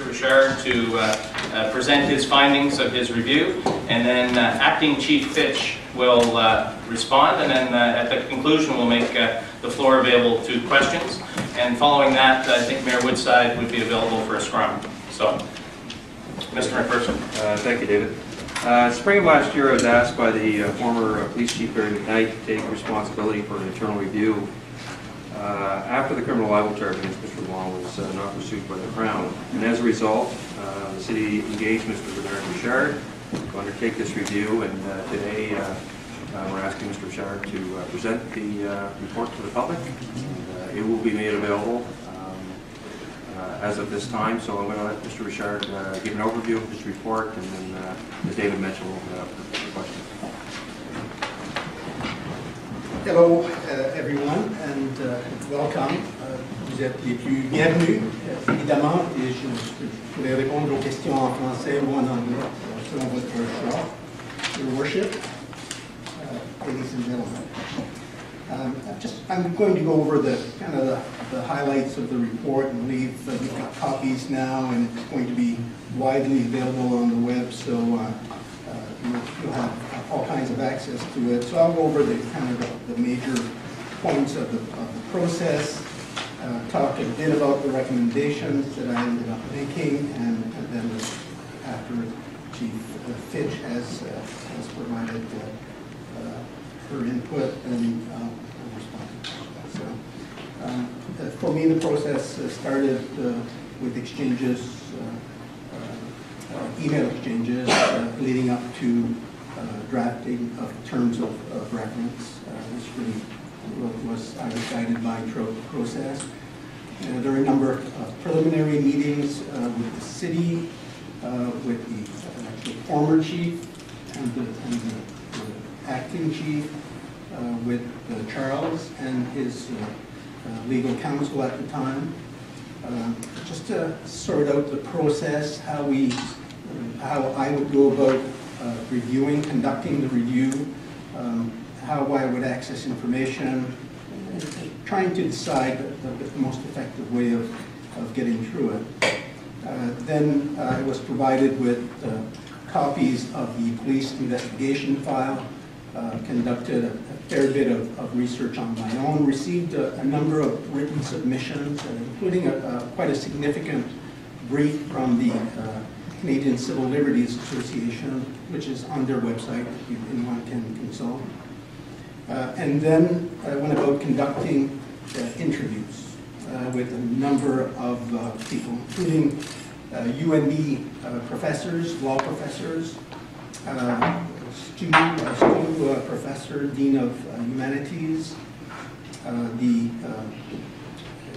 Mr. Richard to present his findings of his review, and then Acting Chief Fitch will respond, and then at the conclusion we'll make the floor available to questions. And following that, I think Mayor Woodside would be available for a scrum. So, Mr. McPherson. Thank you, David. Spring of last year, I was asked by the former police chief, Barry McKnight, to take responsibility for an internal review after the criminal libel charge against Mr. Leblanc was not pursued by the Crown. And as a result, the city engaged Mr. Bernard Richard to undertake this review, and today we're asking Mr. Richard to present the report to the public. And, it will be made available as of this time, so I'm going to let Mr. Richard give an overview of his report, and then, as David mentioned, we'll open it up for questions. Hello everyone, and welcome. Vous êtes les plus bienvenus, évidemment, et je pourrais répondre aux questions en français ou en anglais, selon votre choix. Your Worship, ladies and gentlemen. I'm going to go over the kind of the highlights of the report, and we've got copies now, and it's going to be widely available on the web, so you'll have all kinds of access to it. So I'll go over the kind of the major points of the process, talk a bit about the recommendations that I ended up making, and then after Chief Fitch has provided her input, and respond to that. So, for me, the process started with exchanges, email exchanges leading up to drafting of terms of reference. This really was I was guided by throughout the process. There are a number of preliminary meetings with the city, with the former chief and the acting chief, with Charles and his legal counsel at the time, just to sort out the process, how I would go about conducting the review, how I would access information, trying to decide the most effective way of getting through it. Then I was provided with copies of the police investigation file, conducted a fair bit of research on my own, received a number of written submissions, including quite a significant brief from the Canadian Civil Liberties Association, which is on their website if anyone can consult. And then I went about conducting interviews with a number of people, including UNB professors, law professors, Stu Professor, Dean of Humanities, the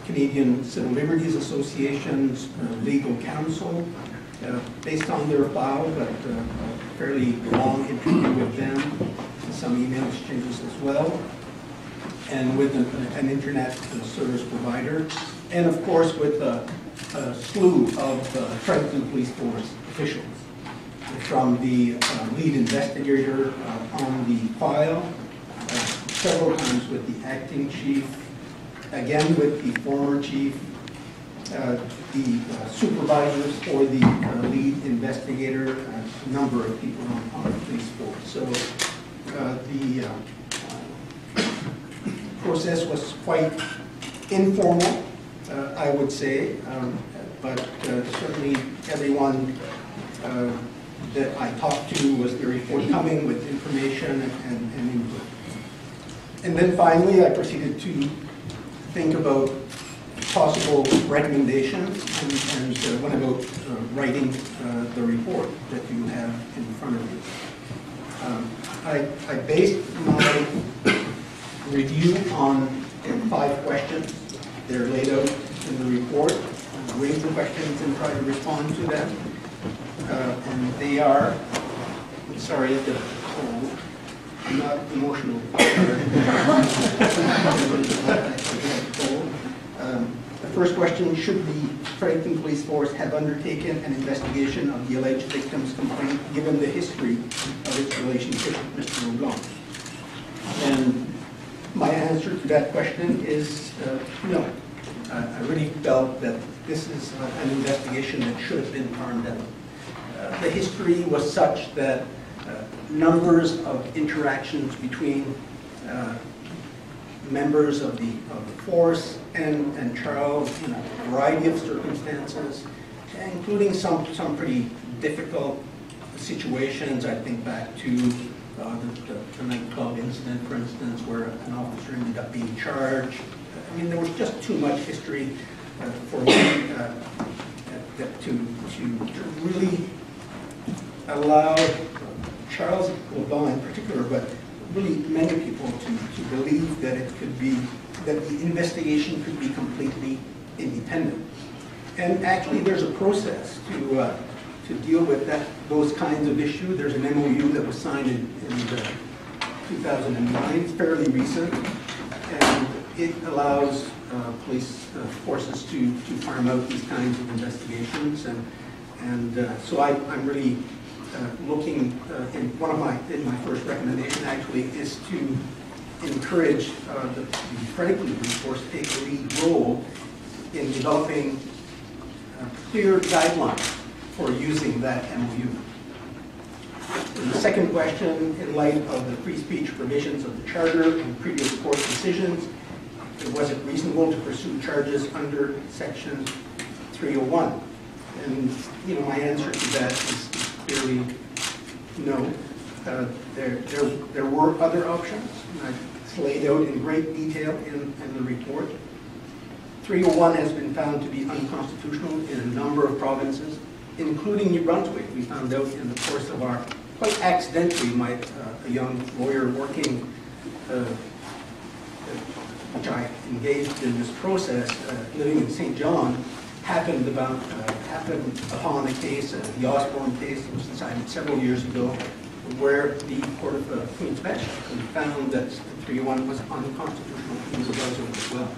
Canadian Civil Liberties Association's legal counsel, based on their file, but a fairly long interview with them, some email exchanges as well, and with an internet service provider, and of course with a slew of Fredericton Police Force officials, from the lead investigator on the file, several times with the acting chief, again with the former chief, the supervisors for the lead investigator, a number of people on the police force. So the process was quite informal, I would say, but certainly everyone that I talked to was very forthcoming with information and input. And then finally, I proceeded to think about possible recommendations and went about writing the report that you have in front of you. I based my review on 5 questions. They're laid out in the report. I raise the questions and try to respond to them. And they are, I'm sorry if they're cold, I'm not emotional. The first question, should the Fredericton Police Force have undertaken an investigation of the alleged victim's complaint given the history of its relationship with Mr. Leblanc? And my answer to that question is no. I really felt that this is an investigation that should have been farmed out. The history was such that numbers of interactions between members of the force and Charles in a variety of circumstances, including some pretty difficult situations. I think back to the nightclub incident, for instance, where an officer ended up being charged. I mean, there was just too much history for me to really allow Charles Leblanc in particular, but really many people to believe that it could be, that the investigation could be completely independent. And actually there's a process to deal with those kinds of issues. There's an MOU that was signed in 2009, it's fairly recent, and it allows police forces to farm out these kinds of investigations. And so I'm really looking, in my first recommendation actually is to encourage the Fredericton police force to take a lead role in developing clear guidelines for using that MOU. And the second question, in light of the free speech provisions of the Charter and previous court decisions, was it reasonable to pursue charges under Section 301? And my answer to that is clearly no. There were other options, and it's laid out in great detail in the report. 301 has been found to be unconstitutional in a number of provinces, including New Brunswick. We found out in the course of our, quite accidentally, a young lawyer working, which I engaged in this process, living in St. John, happened upon a case, the Osborne case that was decided several years ago, where the Court of Queen's Bench found that 301 was unconstitutional in New Brunswick as well.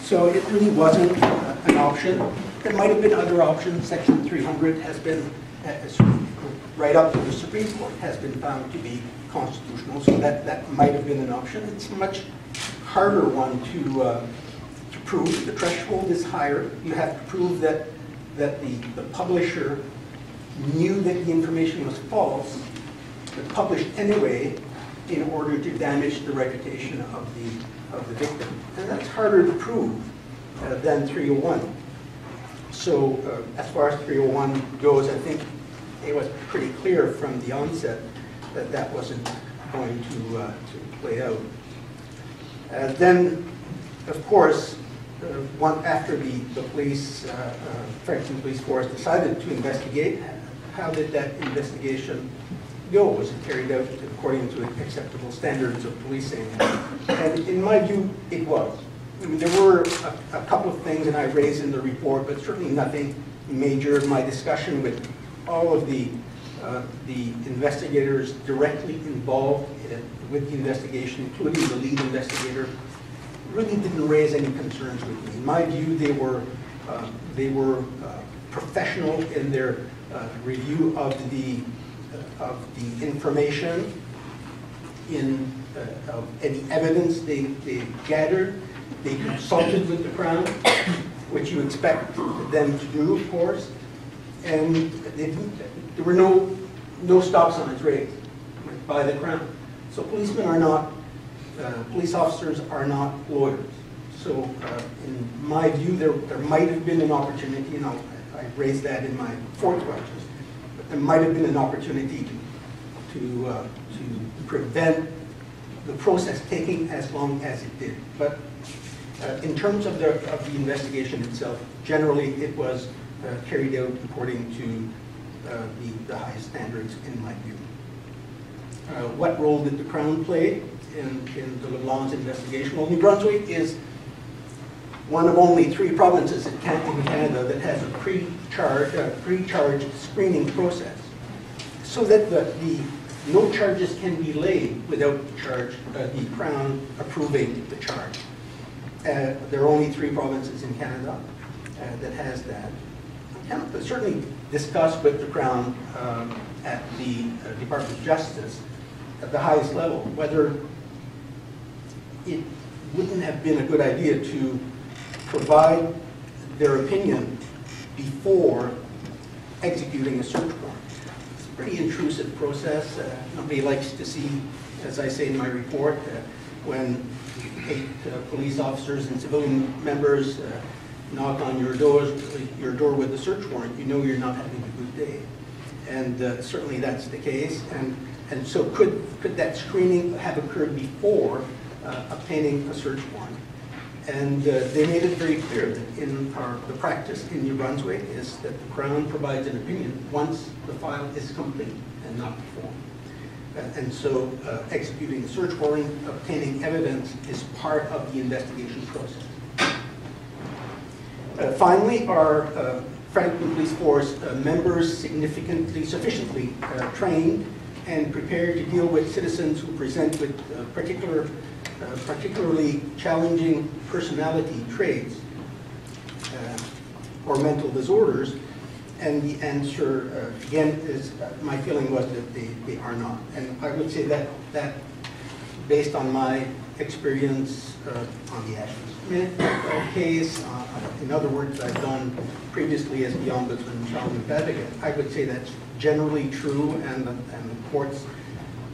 So it really wasn't an option. There might have been other options. Section 300 has been, right up to the Supreme Court, has been found to be constitutional, so that might have been an option. It's a much harder one to prove. The threshold is higher. You have to prove that the publisher knew that the information was false, but published anyway in order to damage the reputation of the victim. And that's harder to prove than 301. So as far as 301 goes, I think it was pretty clear from the onset that that wasn't going to play out. Then, of course, after the police, Fredericton Police Force decided to investigate, how did that investigation go? Was it carried out according to acceptable standards of policing? And in my view, it was. I mean, there were a couple of things that I raised in the report, but certainly nothing major. My discussion with all of the investigators directly involved with the investigation, including the lead investigator, really didn't raise any concerns with me. In my view, they were professional in their review of the information, of any evidence they gathered. They consulted with the Crown, which you expect them to do, of course, and there were no stop signs raised by the Crown. So policemen are not, police officers are not lawyers. So in my view, there might have been an opportunity, and I raised that in my fourth questions, but there might have been an opportunity to prevent the process taking as long as it did. But in terms of the investigation itself, generally it was carried out according to the highest standards in my view. What role did the Crown play in the Leblanc's investigation? Well, New Brunswick is one of only 3 provinces in Canada that has a pre-charge screening process, so that no charges can be laid without the Crown approving the charge. There are only 3 provinces in Canada that has that. Canada certainly discussed with the Crown at the Department of Justice at the highest level whether it wouldn't have been a good idea to provide their opinion before executing a search warrant. It's a pretty intrusive process. Nobody likes to see, as I say in my report, when 8 police officers and civilian members knock on your door with a search warrant. You know you're not having a good day. And certainly that's the case. And so could that screening have occurred before obtaining a search warrant? And they made it very clear that in the practice in New Brunswick is that the Crown provides an opinion once the file is complete and not before. And so executing a search warrant, obtaining evidence is part of the investigation process. Finally, our Fredericton Police Force members sufficiently trained and prepared to deal with citizens who present with particularly challenging personality traits or mental disorders. And the answer, again, is my feeling was that they are not. And I would say that based on my experience on the Ashley Smith case, in other words, I've done previously as the Ombudsman and Child Advocate, I would say that's generally true, and the courts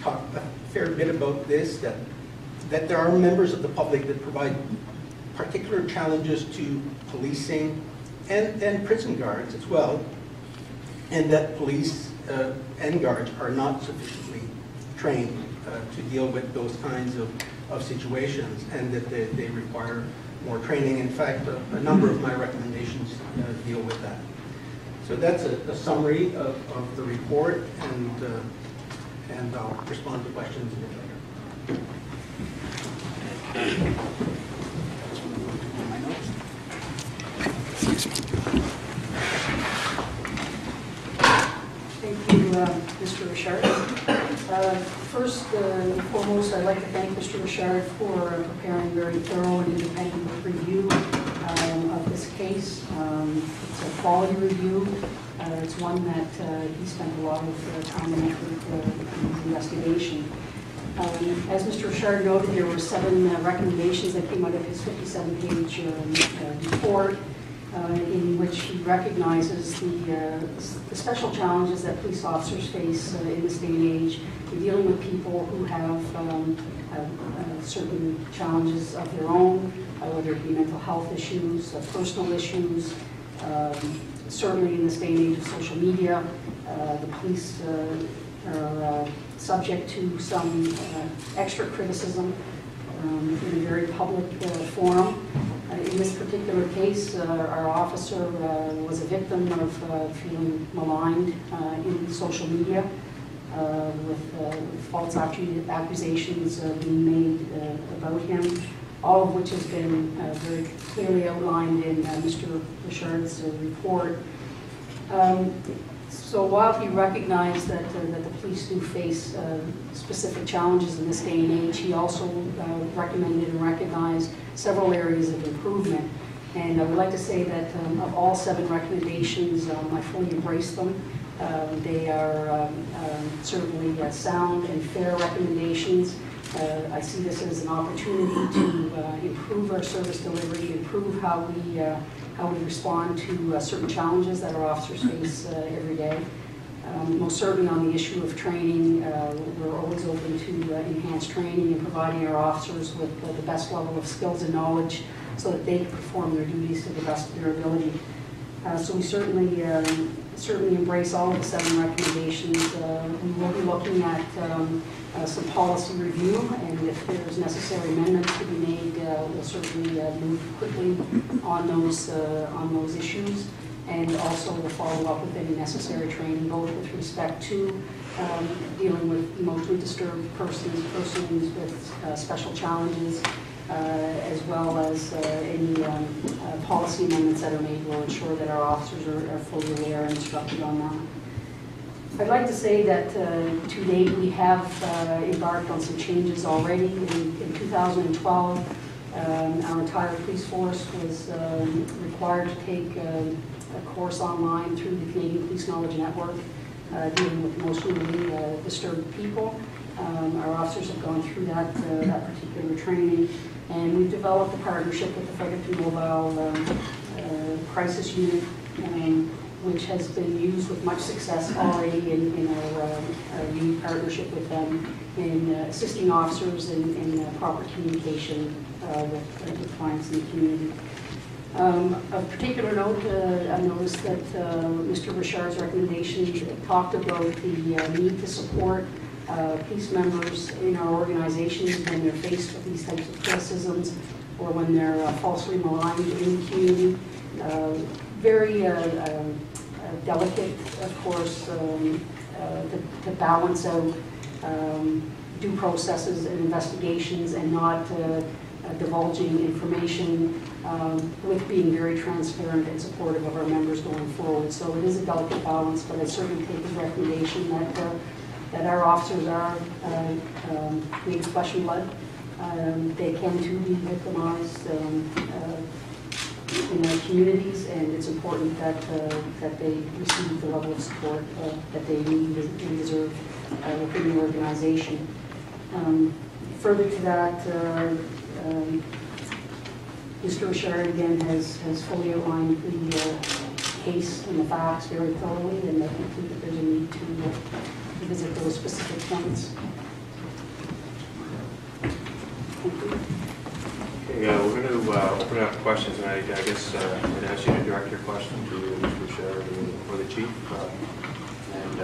talk a fair bit about this, that there are members of the public that provide particular challenges to policing and prison guards as well, and that police and guards are not sufficiently trained to deal with those kinds of situations, and that they require more training. In fact, a number of my recommendations deal with that. So that's a summary of the report, and I'll respond to questions a bit later. My notes. Thank you, Mr. Richard. First and foremost, I'd like to thank Mr. Richard for preparing a very thorough and independent review of this case. It's a quality review. It's one that he spent a lot of time and effort in his investigation. As Mr. Richard noted, there were 7 recommendations that came out of his 57-page report, in which he recognizes the special challenges that police officers face in this day and age in dealing with people who have certain challenges of their own, whether it be mental health issues, personal issues. Certainly in this day and age of social media, the police are subject to some extra criticism in a very public forum. In this particular case, our officer was a victim of feeling maligned in social media with false accusations being made about him, all of which has been very clearly outlined in Mr. Richard's report. So while he recognized that the police do face specific challenges in this day and age, he also recommended and recognized several areas of improvement. And I would like to say that of all 7 recommendations, I fully embrace them. They are certainly sound and fair recommendations. I see this as an opportunity to improve our service delivery, improve how we respond to certain challenges that our officers face every day. Most certainly on the issue of training, we're always open to enhanced training and providing our officers with the best level of skills and knowledge so that they can perform their duties to the best of their ability. So we certainly embrace all of the 7 recommendations. We will be looking at some policy review, and if there's necessary amendments to be made, we'll certainly move quickly on those issues, and also we'll follow up with any necessary training, both with respect to dealing with emotionally disturbed persons with special challenges, as well as any policy amendments that are made will ensure that our officers are fully aware and instructed on that. I'd like to say that to date we have embarked on some changes already. In 2012, our entire police force was required to take a course online through the Canadian Police Knowledge Network dealing with emotionally disturbed people. Our officers have gone through that particular training. And we've developed a partnership with the Fredericton Mobile Crisis Unit, which has been used with much success already in our unique partnership with them in assisting officers in proper communication with clients in the community. Of particular note, I noticed that Mr. Richard's recommendation talked about the need to support police members in our organizations when they're faced with these types of criticisms or when they're falsely maligned in the community. Very delicate, of course, to balance out due processes and investigations and not divulging information with being very transparent and supportive of our members going forward. So it is a delicate balance, but I certainly take his recommendation that our officers are being flesh and blood. They can too be victimized in our communities, and it's important that they receive the level of support that they need and deserve within the organization. Further to that, Mr. Richard again has fully outlined the case and the facts very thoroughly, and I think that there's a need to visit those specific points. Thank you. Okay, we're going to open up questions, and I guess I'd ask you to direct your question to Mr. Richard or the chief, and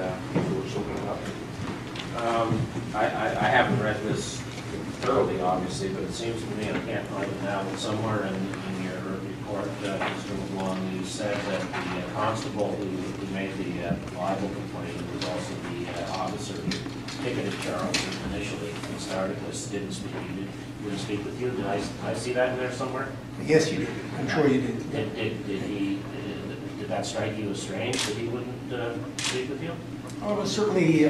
we'll just open it up. I haven't read this thoroughly, obviously, but it seems to me, I can't find it now, but somewhere in your report, Mr. Leblanc, you said that the constable who made the libel complaint was also the officer who ticketed Charles initially and started this, didn't speak with you. Did I see that in there somewhere? Yes, you did. I'm sure you did. Did that strike you as strange that he wouldn't speak with you? Oh, well, certainly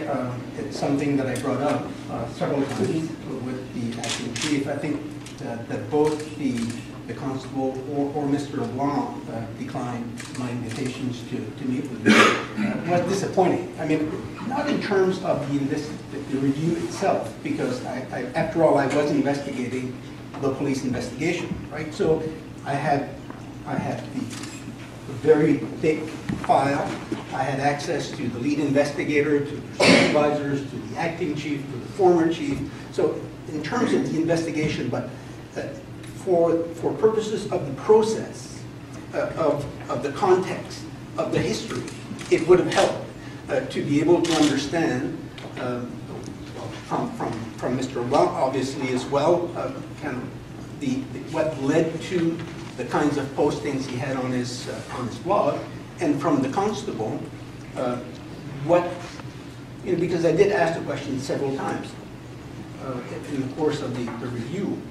it's something that I brought up several times with the acting chief. I think that both the constable or Mr. Leblanc declined my invitations to meet with me. Was disappointing. I mean, not in terms of the review itself, because after all, I was investigating the police investigation, right? So I had the very thick file. I had access to the lead investigator, to the supervisors, to the acting chief, to the former chief. So in terms of the investigation, but for purposes of the process, of the context, of the history, it would have helped to be able to understand from Mr. Leblanc, obviously as well, kind of what led to the kinds of postings he had on his blog, and from the constable, because I did ask the question several times in the course of the review.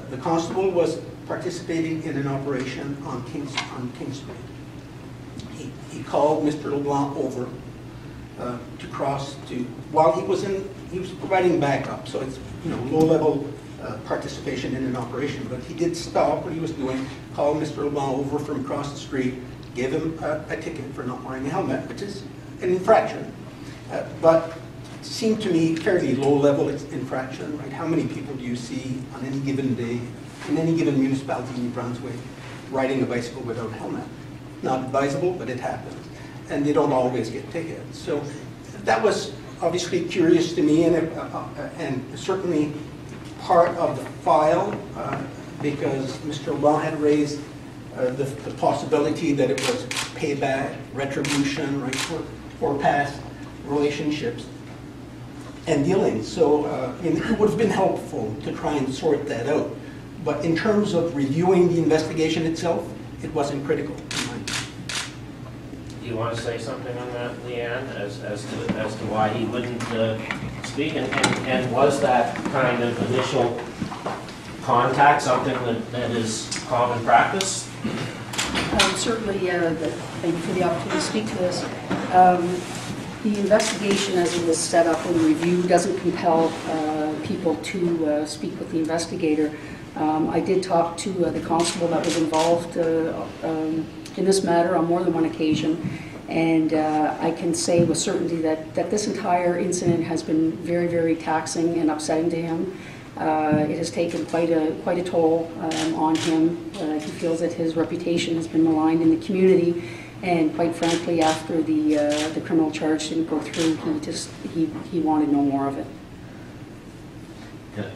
The constable was participating in an operation on King Street. He called Mr. Leblanc over to cross to, while he was providing backup, so it's low-level participation in an operation, but he did stop what he was doing, call Mr. Leblanc over from across the street, give him a ticket for not wearing a helmet, which is an infraction, but seemed to me fairly low-level infraction, right? How many people do you see on any given day, in any given municipality in New Brunswick, riding a bicycle without a helmet? Not advisable, but it happens, and they don't always get tickets. So that was obviously curious to me, and certainly part of the file, because Mr. Leblanc had raised the possibility that it was payback, retribution, right, for past relationships and dealings. So it would have been helpful to try and sort that out. But in terms of reviewing the investigation itself, it wasn't critical. Do you want to say something on that, Leanne, as to why he wouldn't speak? And was that kind of initial contact something that is common practice? Certainly, thank you for the opportunity to speak to this. The investigation as it was set up in review doesn't compel people to speak with the investigator. I did talk to the constable that was involved in this matter on more than one occasion, and I can say with certainty that this entire incident has been very, very taxing and upsetting to him. It has taken quite a toll on him. He feels that his reputation has been maligned in the community, and quite frankly, after the criminal charge didn't go through, he wanted no more of it.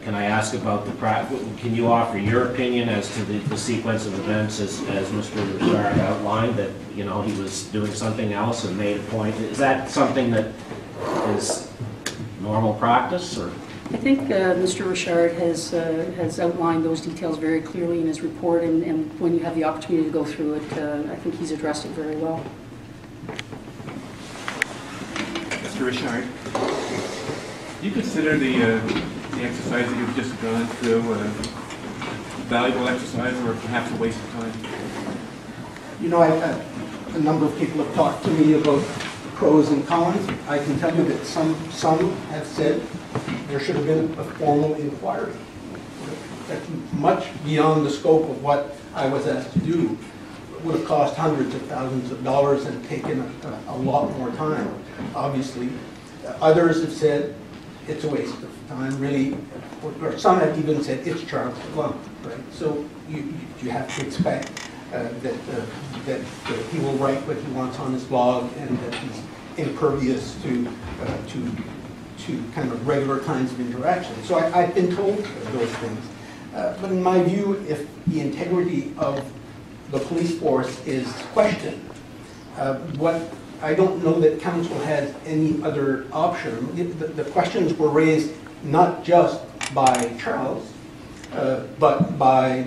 Can I ask about can you offer your opinion as to the sequence of events as Mr. Richard outlined, that, you know, he was doing something else and made a point? Is that something that is normal practice, or? I think Mr. Richard has outlined those details very clearly in his report, and when you have the opportunity to go through it, I think he's addressed it very well. Mr. Richard, do you consider the exercise that you've just gone through a valuable exercise, or perhaps a waste of time? You know, a number of people have talked to me about pros and cons. I can tell you that some have said there should have been a formal inquiry. That's much beyond the scope of what I was asked to do. It would have cost hundreds of thousands of dollars and taken a lot more time, obviously. Others have said it's a waste of time, really. Or some have even said it's Charles Leblanc, right? So you have to expect that he will write what he wants on his blog, and that he's impervious to kind of regular kinds of interaction. So I've been told those things. But in my view, if the integrity of the police force is questioned, I don't know that council has any other option. The questions were raised not just by Charles, but by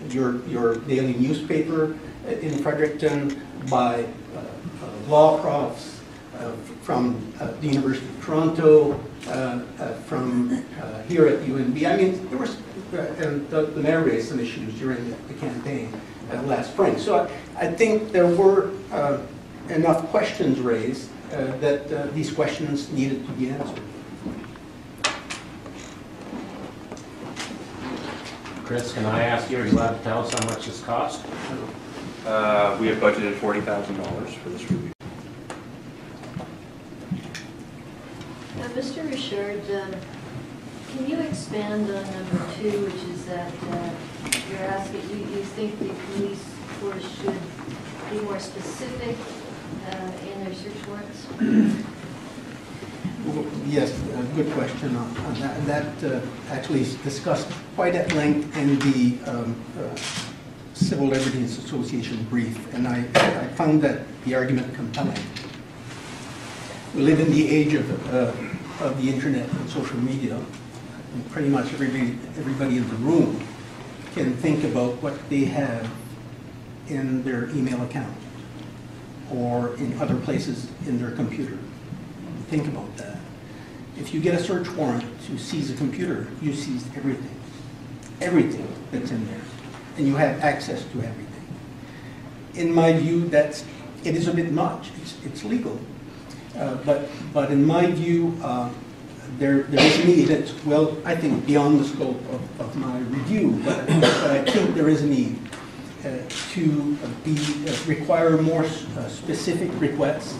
your daily newspaper in Fredericton, by law profs, from the University of Toronto, from here at UNB. I mean, there was, and the mayor raised some issues during the campaign last spring. So I think there were enough questions raised that these questions needed to be answered. Chris, can I ask you, are you allowed to tell us how much this cost? We have budgeted $40,000 for this review. Now, Mr. Richard, can you expand on number 2, which is that you're asking, you think the police force should be more specific in their search warrants? Yes, good question on that. And that actually is discussed quite at length in the Civil Liberties Association brief, and I found that the argument compelling. We live in the age of the internet and social media, and pretty much everybody in the room can think about what they have in their email account or in other places in their computer. Think about that. If you get a search warrant to seize a computer, you seize everything that's in there, and you have access to everything. In my view, it is a bit much. It's legal, but in my view, there is a need. It's, well, I think beyond the scope of my review, but I think there is a need to require more specific requests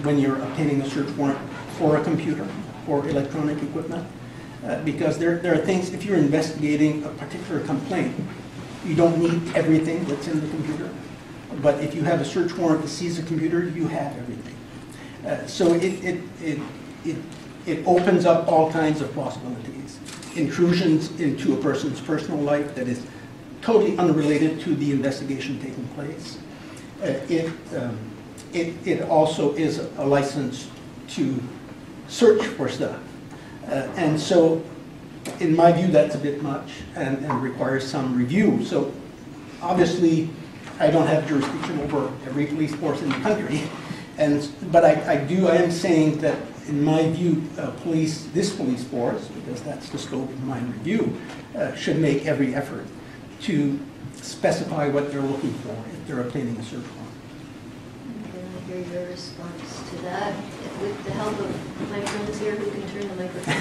when you're obtaining a search warrant for a computer, for electronic equipment, because there are things, if you're investigating a particular complaint, you don't need everything that's in the computer, but if you have a search warrant to seize a computer, you have everything. So it opens up all kinds of possibilities. Intrusions into a person's personal life that is totally unrelated to the investigation taking place. It also is a license to search for stuff. And so, in my view, that's a bit much and requires some review. So, obviously, I don't have jurisdiction over every police force in the country. But I am saying that, in my view, this police force, because that's the scope of my review, should make every effort to specify what they're looking for if they're obtaining a search warrant. Hear your response to that, with the help of my friends here who can turn the microphone.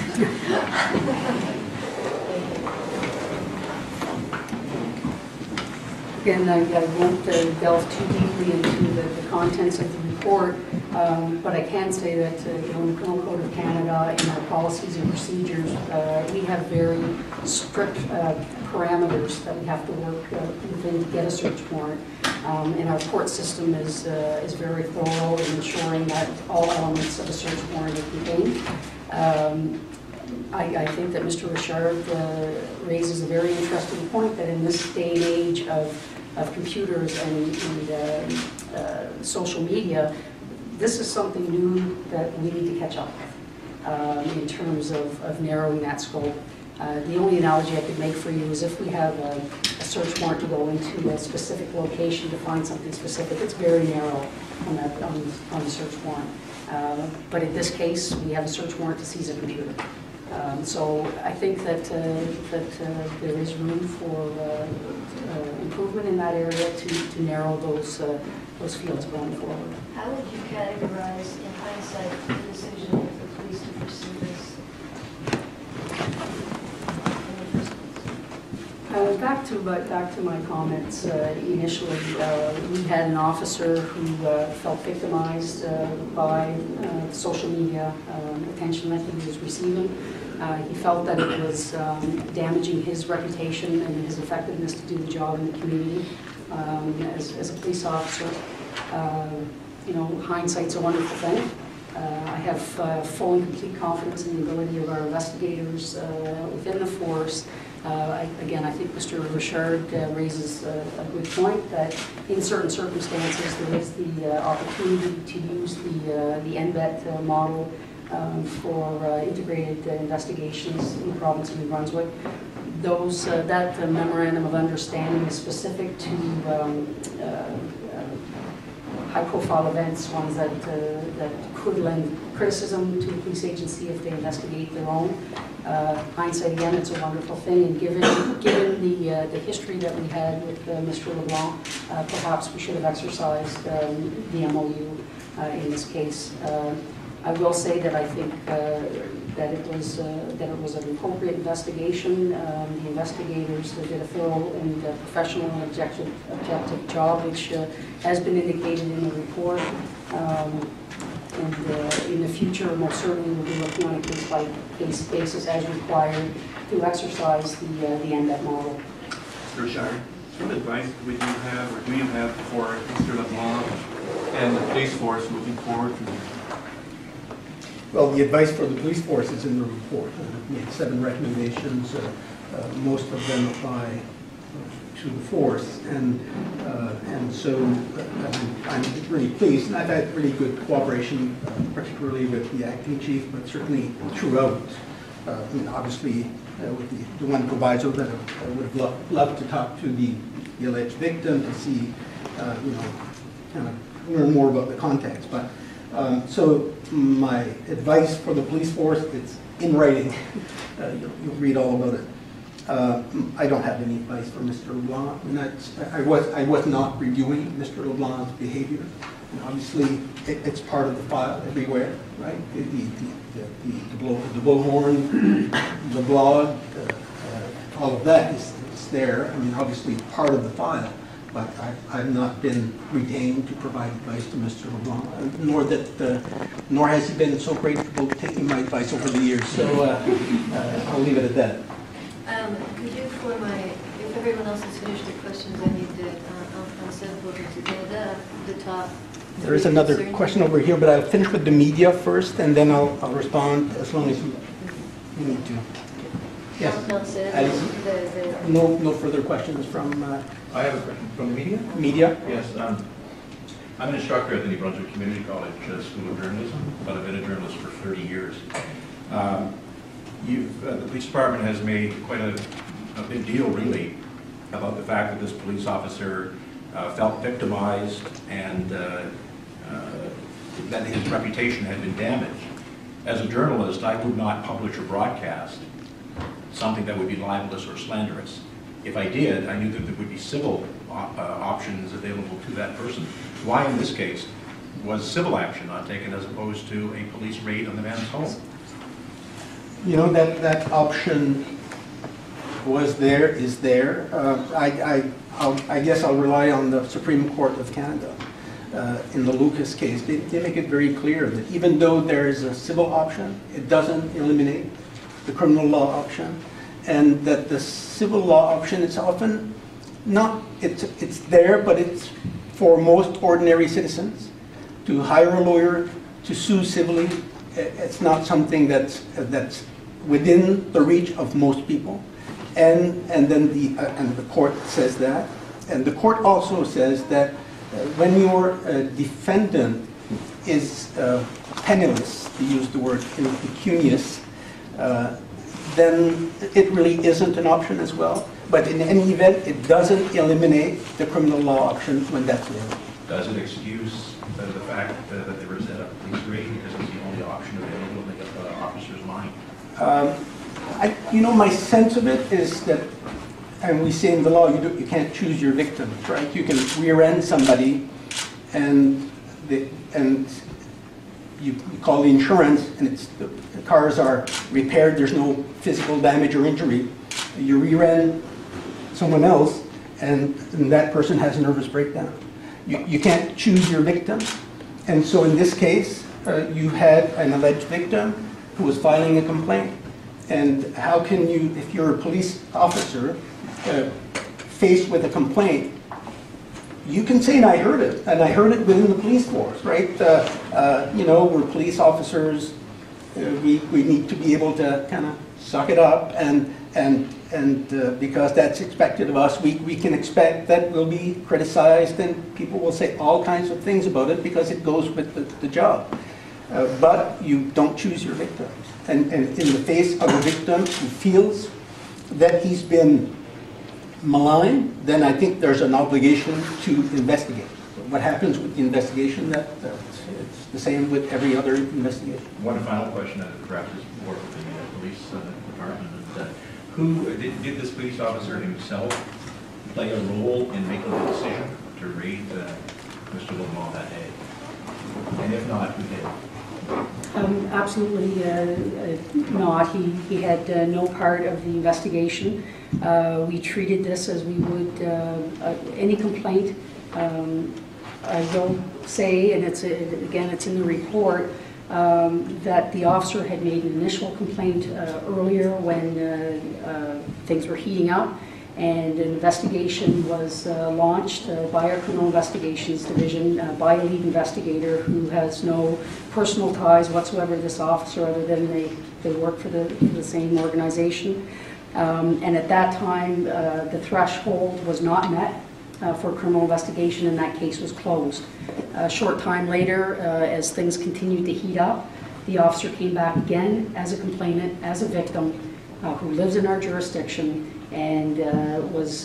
Again, I won't delve too deeply into the contents of the report, but I can say that in the Criminal Code of Canada, in our policies and procedures, we have very strict parameters that we have to work within to get a search warrant. And our court system is very thorough in ensuring that all elements of a search warrant are contained. I think that Mr. Richard raises a very interesting point that in this day and age of computers and social media, this is something new that we need to catch up with in terms of narrowing that scope. The only analogy I could make for you is if we have a search warrant to go into a specific location to find something specific, it's very narrow on the search warrant. But in this case, we have a search warrant to seize a computer. So I think that there is room for improvement in that area to narrow those fields going forward. How would you categorize, in hindsight, the decision of the police to pursue this in the first place? Back to my comments initially, we had an officer who felt victimized by social media attention that he was receiving. He felt that it was damaging his reputation and his effectiveness to do the job in the community as a police officer. Hindsight's a wonderful thing. I have full and complete confidence in the ability of our investigators within the force. Again, I think Mr. Richard raises a good point that in certain circumstances there is the opportunity to use the NBIIT model for integrated investigations in the province of New Brunswick. That memorandum of understanding is specific to high-profile events, ones that could lend criticism to the police agency if they investigate their own. Hindsight, again, it's a wonderful thing, and given the history that we had with Mr. Leblanc, perhaps we should have exercised the MOU in this case. I will say that I think that it was an appropriate investigation. The investigators did a thorough and professional and objective job, which has been indicated in the report. And in the future, most certainly we'll be looking on a case-by-case basis as required to exercise the NBIIT model. Mr. Richard, what advice would you have, or do you have for Mr. Leblanc and the police force moving forward from here? Well, the advice for the police force is in the report. We made 7 recommendations. Most of them apply to the force, and so I'm really pleased. And I've had really good cooperation, particularly with the acting chief, but certainly throughout. Obviously, with the one proviso that I would have loved to talk to the alleged victim to see, kind of learn more about the context. But so my advice for the police force, it's in writing. You'll read all about it. I don't have any advice for Mr. Leblanc. I was not reviewing Mr. Leblanc's behavior. And obviously, it's part of the file everywhere, right? The bullhorn, the blog, all of that is there. I mean, obviously part of the file. But I've not been retained to provide advice to Mr. Leblanc, nor has he been so grateful taking my advice over the years. So I'll leave it at that. Could you, if everyone else has finished their questions, I need to, I'll send over to the top. There is another question over here, but I'll finish with the media first, and then I'll respond as long as you need to. Yes. No further questions from. I have a question from the media. Media. Yes. I'm an instructor at the New Brunswick Community College School of Journalism, but I've been a journalist for 30 years. The police department has made quite a big deal, really, about the fact that this police officer felt victimized and that his reputation had been damaged. As a journalist, I would not publish or broadcast something that would be libelous or slanderous. If I did, I knew that there would be civil options available to that person. Why, in this case, was civil action not taken as opposed to a police raid on the man's home? You know, that option was there, is there. I guess I'll rely on the Supreme Court of Canada. In the Lucas case, they make it very clear that even though there is a civil option, it doesn't eliminate the criminal law option, and that the civil law option is often not, it's there, but it's for most ordinary citizens to hire a lawyer, to sue civilly. It's not something that's within the reach of most people, and then the court says that, and the court also says that when your defendant is penniless, to use the word impecunious, then it really isn't an option as well. But in any event, it doesn't eliminate the criminal law option when that's there. Does it excuse the fact that there was a police raid because it's the only option available to make up the officer's mind? My sense of it is that, and we say in the law, you can't choose your victims, right? You can rear-end somebody, and you call the insurance, and the cars are repaired. There's no physical damage or injury. You rear-end someone else, and that person has a nervous breakdown. You can't choose your victim, and so in this case, you had an alleged victim who was filing a complaint. And how can you, if you're a police officer, faced with a complaint, you can say, and I heard it within the police force, right? We're police officers, we need to be able to kind of suck it up, and because that's expected of us, we can expect that we'll be criticized, and people will say all kinds of things about it because it goes with the job. But you don't choose your victims. And in the face of a victim who feels that he's been maligned, then I think there's an obligation to investigate. What happens with the investigation, it's the same with every other investigation. One final question that perhaps is more for the police department is who did this police officer himself play a role in making the decision to raid Mr. Leblanc that day? And if not, who did? Absolutely not. He had no part of the investigation. We treated this as we would any complaint. I will say, and it's in the report, that the officer had made an initial complaint earlier when things were heating up, and an investigation was launched by our Criminal Investigations Division by a lead investigator who has no personal ties whatsoever to this officer other than they work for the same organization. And at that time, the threshold was not met for criminal investigation, and that case was closed. A short time later, as things continued to heat up, the officer came back again as a complainant, as a victim, who lives in our jurisdiction, and was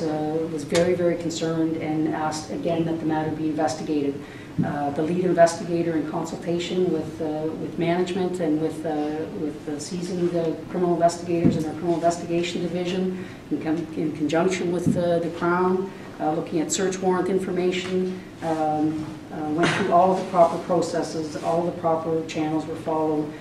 very, very concerned and asked again that the matter be investigated. The lead investigator, in consultation with management and with the seasoned criminal investigators in our Criminal Investigation Division, in conjunction with the Crown, looking at search warrant information, went through all of the proper processes, all the proper channels were followed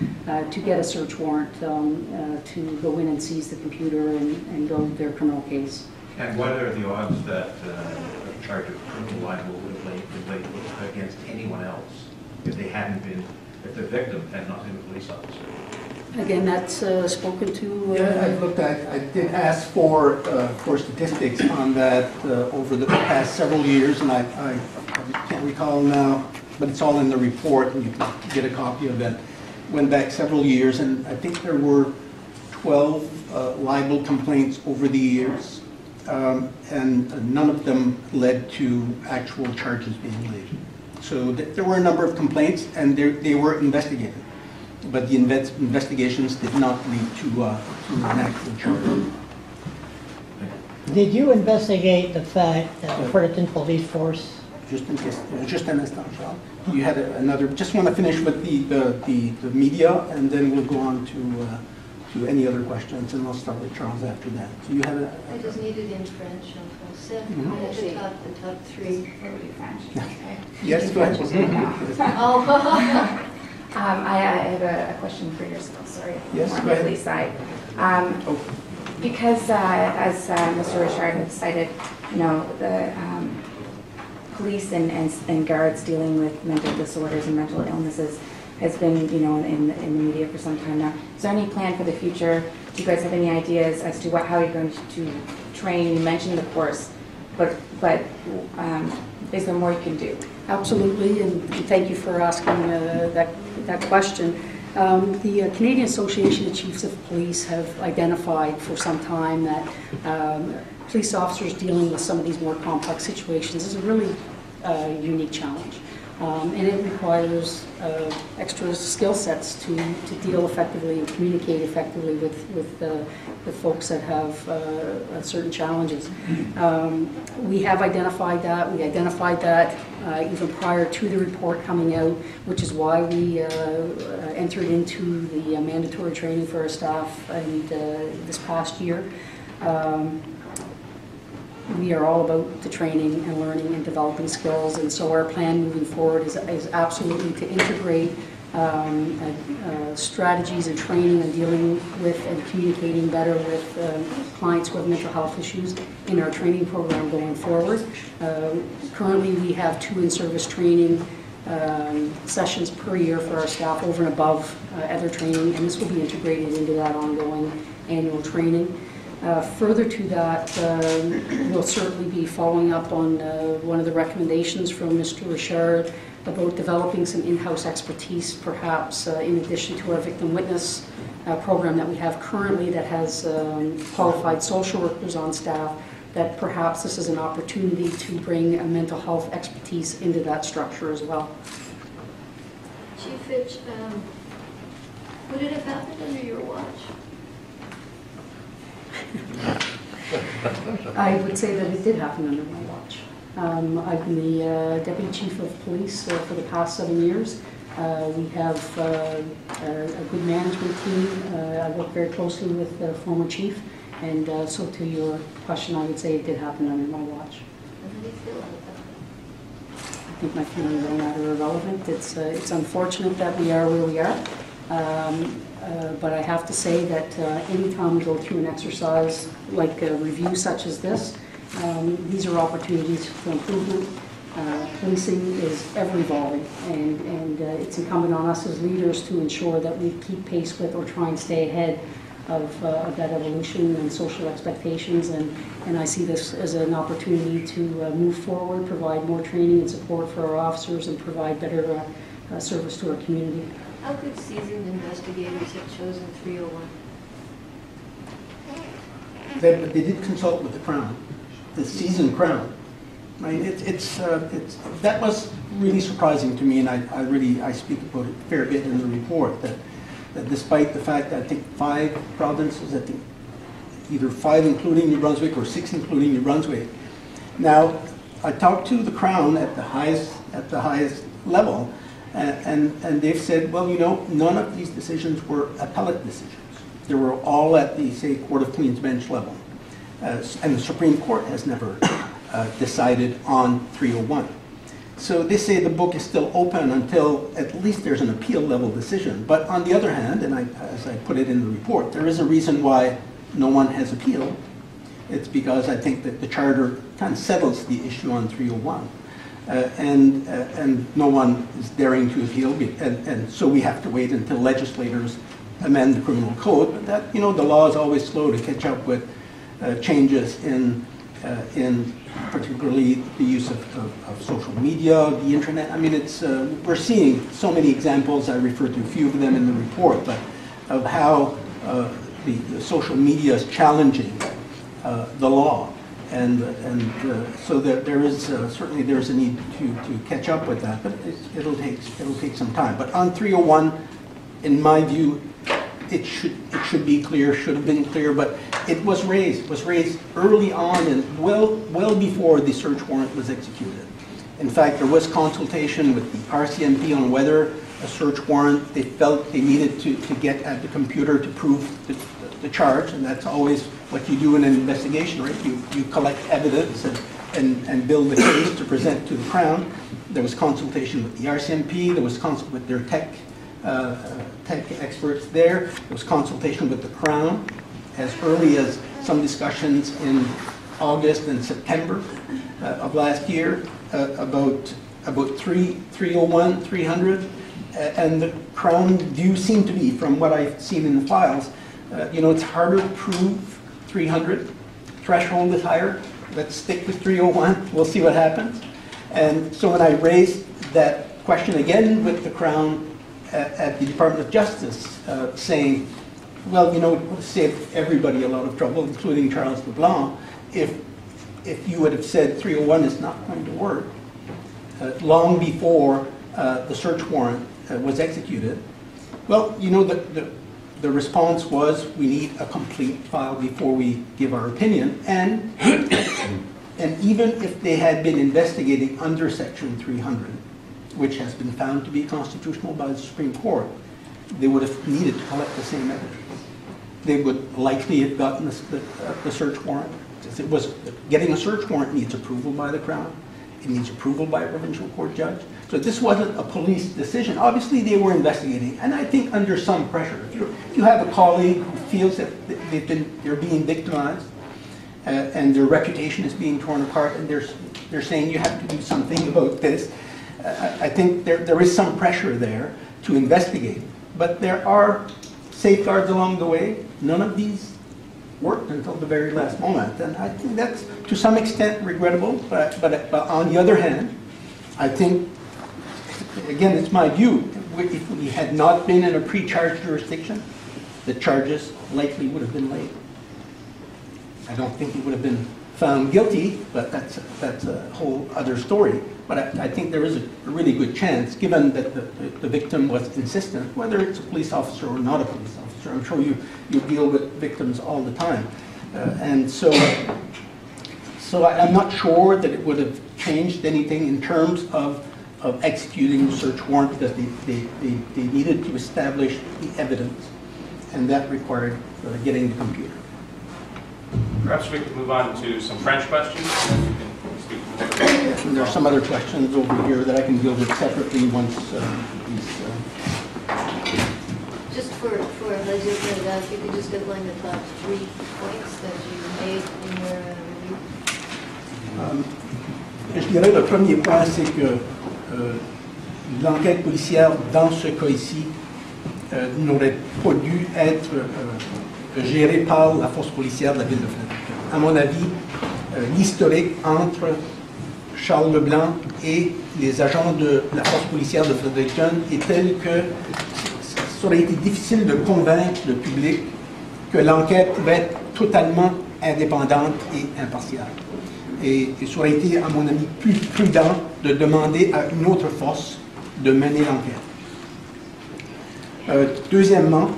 to get a search warrant to go in and seize the computer and go to their criminal case. And what are the odds that a charge of criminal libel would have been laid against anyone else if the victim had not been a police officer? Again, that's spoken to. I did ask for statistics on that over the past several years, and I can't recall now, but it's all in the report, and you can get a copy of that. Went back several years, and I think there were 12 libel complaints over the years, and none of them led to actual charges being laid. So there were a number of complaints, and they were investigated. But the investigations did not lead to an actual charge. Did you investigate the fact that the Fredericton Police Force? Just an instant, Sean. You had another. Just want to finish with the media, and then we'll go on to any other questions, and I'll start with Charles after that. So you have a. I just need it in French. The top three. Yes, go ahead. Oh. I have a question for yourself, sorry. Yes, on go the ahead. police side. Because as Mr. Richard had cited, you know, the police and guards dealing with mental disorders and mental illnesses has been, you know, in the media for some time now. Is there any plan for the future? Do you guys have any ideas as to how you're going to train? You mentioned the course, but is there more you can do? Absolutely, and thank you for asking that question. The Canadian Association of Chiefs of Police have identified for some time that police officers dealing with some of these more complex situations is a really unique challenge. And it requires extra skill sets to deal effectively and communicate effectively with the folks that have certain challenges. We have identified that. We identified that even prior to the report coming out, which is why we entered into the mandatory training for our staff and this past year. We are all about the training and learning and developing skills, and so our plan moving forward is absolutely to integrate strategies and training and dealing with and communicating better with clients who have mental health issues in our training program going forward. Currently we have 2 in-service training sessions per year for our staff over and above other training, and this will be integrated into that ongoing annual training. Further to that, we'll certainly be following up on one of the recommendations from Mr. Richard about developing some in-house expertise, perhaps in addition to our victim witness program that we have currently that has qualified social workers on staff, that perhaps this is an opportunity to bring a mental health expertise into that structure as well. Chief Fitch, would it have happened under your watch? I would say that it did happen under my watch. I've been the Deputy Chief of Police for the past 7 years. We have a good management team. I work very closely with the former chief, and so to your question, I would say it did happen under my watch. How do you feel about that? I think my feelings on that are irrelevant. It's unfortunate that we are where we are. But I have to say that anytime we go through an exercise like a review such as this, these are opportunities for improvement. Policing is ever evolving, and it's incumbent on us as leaders to ensure that we keep pace with or try and stay ahead of that evolution and social expectations. And I see this as an opportunity to move forward, provide more training and support for our officers, and provide better service to our community. How could seasoned investigators have chosen 301? They did consult with the Crown, the seasoned Crown. Right? That was really surprising to me, and I speak about it a fair bit in the report, that despite the fact that I think 5 provinces, I think either 5 including New Brunswick or 6 including New Brunswick. Now, I talked to the Crown at the highest level, and they've said, well, you know, none of these decisions were appellate decisions. They were all at the, say, Court of Queen's Bench level. And the Supreme Court has never decided on 301. So they say the book is still open until at least there's an appeal level decision. But on the other hand, and as I put it in the report, there is a reason why no one has appealed. It's because I think that the Charter kind of settles the issue on 301. And no one is daring to appeal, and so we have to wait until legislators amend the criminal code. But that, you know, the law is always slow to catch up with changes in particularly the use of social media, the internet. I mean, it's we're seeing so many examples. I referred to a few of them in the report, but of how the social media is challenging the law. And so there is certainly there's a need to catch up with that, but it'll take some time. But on 301, in my view, it should be clear, should have been clear, but it was raised early on and well before the search warrant was executed. In fact, there was consultation with the RCMP on whether a search warrant they felt they needed to get at the computer to prove the charge, and that's always what you do in an investigation, right? You collect evidence and build a case to present to the Crown. There was consultation with the RCMP, there was consult with their tech experts there. There was consultation with the Crown as early as some discussions in August and September of last year about 301, 300, and the Crown view seemed to be, from what I've seen in the files, it's harder to prove 300. Threshold is higher. Let's stick with 301. We'll see what happens. And so when I raised that question again with the Crown at the Department of Justice, saying, well, it would have saved everybody a lot of trouble, including Charles Leblanc, if you would have said 301 is not going to work, long before the search warrant was executed. Well, the response was, we need a complete file before we give our opinion, and even if they had been investigating under Section 300, which has been found to be constitutional by the Supreme Court, they would have needed to collect the same evidence. They would likely have gotten the search warrant. Getting a search warrant needs approval by the Crown. It needs approval by a provincial court judge. So this wasn't a police decision. Obviously, they were investigating, and I think under some pressure. If you have a colleague who feels that they're being victimized, and their reputation is being torn apart, and they're saying you have to do something about this, I think there is some pressure there to investigate. But there are safeguards along the way. None of these worked until the very last moment, and I think that's to some extent regrettable, but on the other hand, I think, again, it's my view, if we had not been in a pre-charge jurisdiction, the charges likely would have been laid. I don't think he would have been found guilty, but that's a whole other story. But I think there is a really good chance, given that the victim was insistent, whether it's a police officer or not a police officer. I'm sure you deal with victims all the time. And so I'm not sure that it would have changed anything in terms of executing the search warrant, because they needed to establish the evidence, and that required getting the computer. Perhaps we could move on to some French questions, and then you can speak more. And there are some other questions over here that I can deal with separately once these... Just for Legend, if you could just outline the top 3 points that you made in your review. Je dirais le premier point, c'est que l'enquête policière dans ce cas ici n'aurait pas dû être gérée par la force policière de la ville de Fredericton. À mon avis, l'historique entre Charles Leblanc et les agents de la force policière de Fredericton est tel que ça aurait été difficile de convaincre le public que l'enquête pouvait être totalement indépendante et impartiale. Et ça aurait été, à mon avis, plus prudent de demander à une autre force de mener l'enquête. Deuxièmement,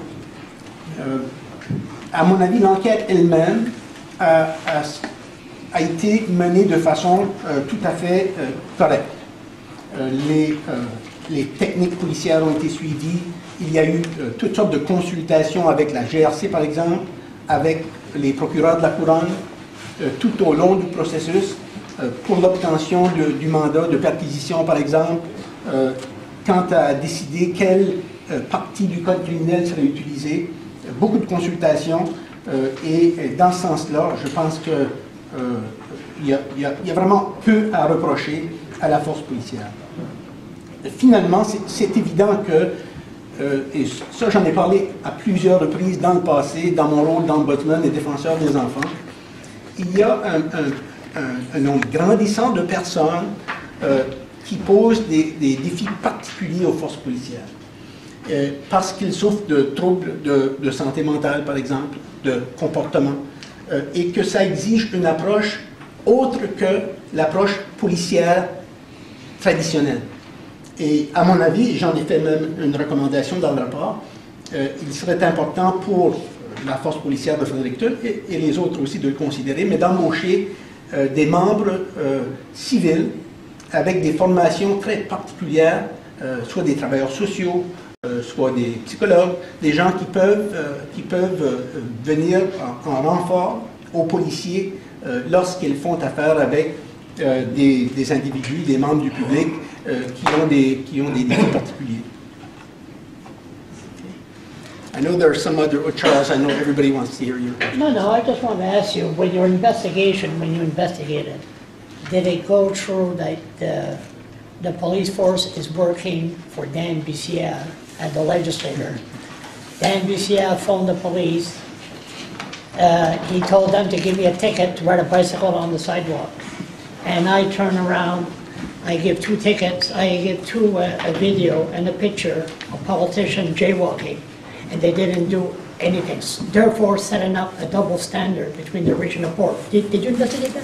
à mon avis, l'enquête elle-même a été menée de façon tout à fait correcte. Les techniques policières ont été suivies. Il y a eu toutes sortes de consultations avec la GRC, par exemple, avec les procureurs de la Couronne, tout au long du processus, pour l'obtention du mandat de perquisition, par exemple, quant à décider quelle partie du code criminel serait utilisée. Beaucoup de consultations, et dans ce sens-là, je pense qu'il y a vraiment peu à reprocher à la force policière. Finalement, c'est évident que, et ça j'en ai parlé à plusieurs reprises dans le passé, dans mon rôle d'ombudsman et défenseur des enfants, il y a un nombre grandissant de personnes qui posent des défis particuliers aux forces policières. Parce qu'ils souffrent de troubles de santé mentale, par exemple, de comportement, et que ça exige une approche autre que l'approche policière traditionnelle. Et à mon avis, j'en ai fait même une recommandation dans le rapport, il serait important pour la force policière de Fredericton et les autres aussi de le considérer, mais d'embaucher des membres civils avec des formations très particulières, soit des travailleurs sociaux, soit des psychologues, des gens qui peuvent venir en renfort aux policiers lorsqu'ils font affaire avec des individus, des membres du public qui ont des défis particuliers. know there are some other, Charles, I know everybody wants to hear your question. No, I just want to ask you, when you investigated, did it go through that the police force is working for Dan Bissière as the legislator? Dan Bissière phoned the police. He told them to give me a ticket to ride a bicycle on the sidewalk. And I turn around, I give 2 tickets, I give 2 a video and a picture of politician jaywalking, and they didn't do anything. Therefore, setting up a double standard between the rich and the poor. Did you investigate that?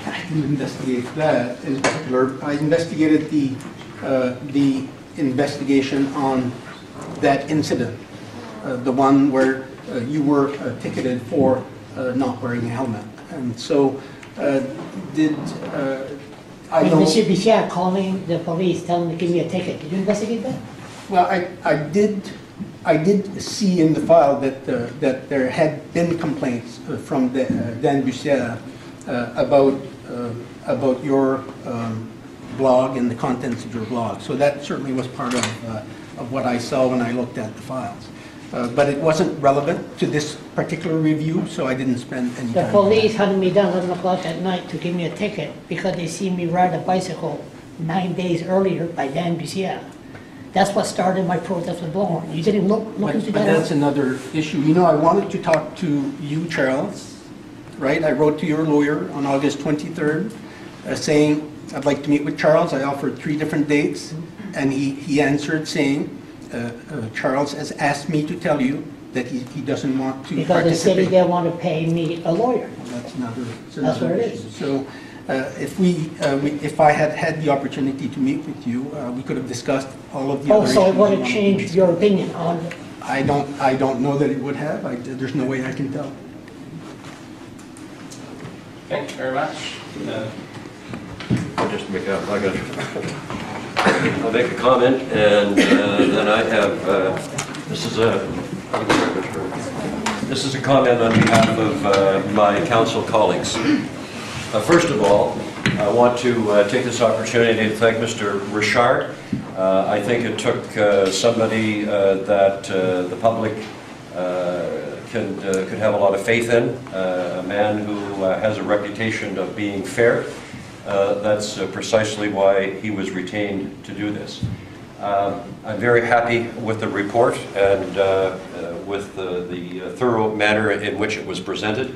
I didn't investigate that in particular. I investigated the investigation on that incident, the one where you were ticketed for not wearing a helmet. And so, I know... Monsieur Bissière calling the police, telling them to give me a ticket. Did you investigate that? Well, I did see in the file that there had been complaints from Dan Bissière about your blog and the contents of your blog. So that certainly was part of what I saw when I looked at the files. But it wasn't relevant to this particular review, so I didn't spend any time. The police hunted me down 11 o'clock at night to give me a ticket because they see me ride a bicycle 9 days earlier by Dan Bissière. That's what started my protest with Leblanc. You didn't look into that? But that's another issue. You know, I wanted to talk to you, Charles, right? I wrote to your lawyer on August 23rd saying, I'd like to meet with Charles. I offered 3 different dates, and he answered saying, Charles has asked me to tell you that he doesn't want to because the city, they want to pay me a lawyer. Well, that's what it issue. is. So if I had had the opportunity to meet with you, we could have discussed all of the other issues. So it would have changed your opinion on it? I don't know that it would have. There's no way I can tell. Thank you very much. I'll just make I'll make a comment, and then I have, this is a comment on behalf of my council colleagues. First of all, I want to take this opportunity to thank Mr. Richard. I think it took somebody that the public could have a lot of faith in, a man who has a reputation of being fair. That's precisely why he was retained to do this. I'm very happy with the report and with the thorough manner in which it was presented.